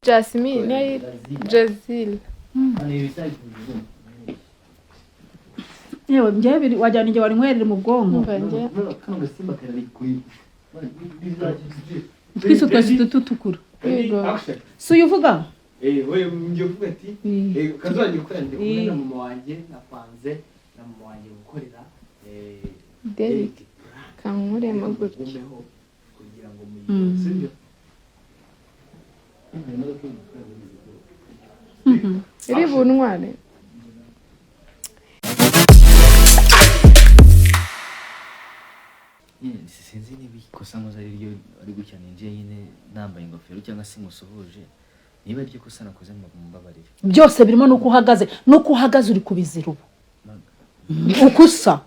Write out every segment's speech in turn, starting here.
Jasmine Jazil yewe njye wajyana njye wari nkwerere mu bwonko kano gasimba karari kuri twese twese tutukura so uvuga we njye uvuga ati kazajya gukora ndi kumwe na mama wanjye napanze na mama wanjye gukorera Derek kankure magutya kugira ngo muyisibyo iri buntware sinzi niba ikosa nkoze ari ryo ari gutya ninjiye nyine nambaye ingofero cyangwa se musuhuje niba ari ryo kosa nakoze mumbabarire byose birimo nuko uhagaze uri kubizira ubu uko usa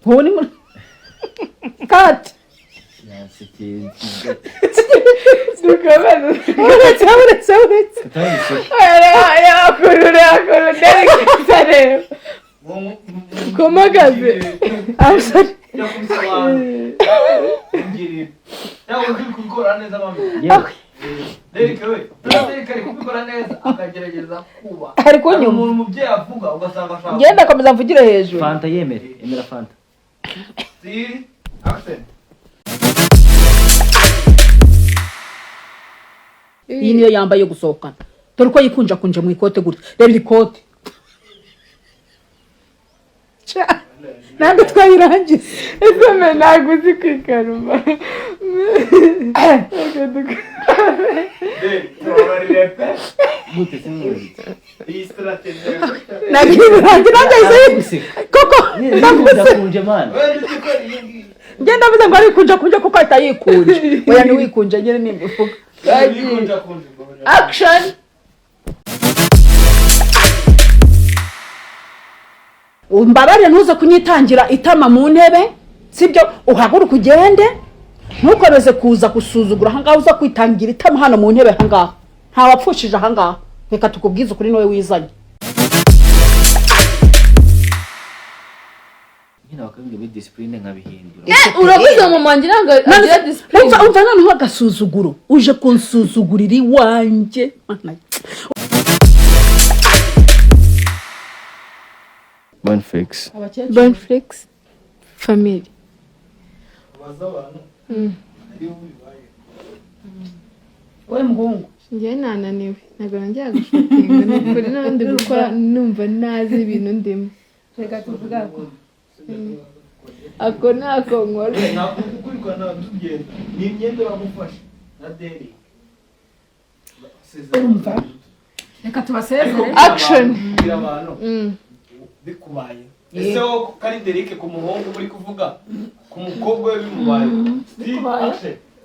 wowe ni kati yasekeye uretse yakurure Derek komagaze yakubise abantu yawe uri kubikora neza mami Derek we Derek ari kubikora neza akagerageza kuba ariko nyuma umuntu mubyeyi avuga ugasanga ashaka ngenda akomeza mvugire hejuru fanta yemera fanta si accent iyi niyo yambaye gusohokana dore uko yikunjakunje mu ikote gutya reba iri kote ntabwo twayirangiza ese ntabwo uzi kwikaruma gute sinzi iyi strategy nagirangira nanjye koko ndakunje man ngenda mvuze ngo ari kunja kuko ahita yikunje oya ni wikunje nyine ni imifuka action umbabarire ntuze kunyitangira itama mu ntebe sibyo uhaguruka ugende ntukomeze kuza gusuzugura ahangaha uza kwitangira itama hano mu ntebe ahangaha ntawapfushije ahangaha reka tukubwize ukuri niwe wizanye nyina bakabwira muri discipline nkabihindura urabuze mama wanjye ntabwo agira discipline umva noneho agasuzuguro uje kunsuzugurira iwanjye Bonflex family we muhungu njye nananiwe ntabwo nongera gushotinga nukuri n'abandi gukora numva nazi ibintu ndimo reka tuvuga ko ako ntako nkora ntabwo kukurikana tugenda ni imyenda bamufashe na Derek urumva reka tubasezere action abantu bikubaye ese wo kari Derek ku muhungu muri kuvuga ku mukobwa we bimubaye action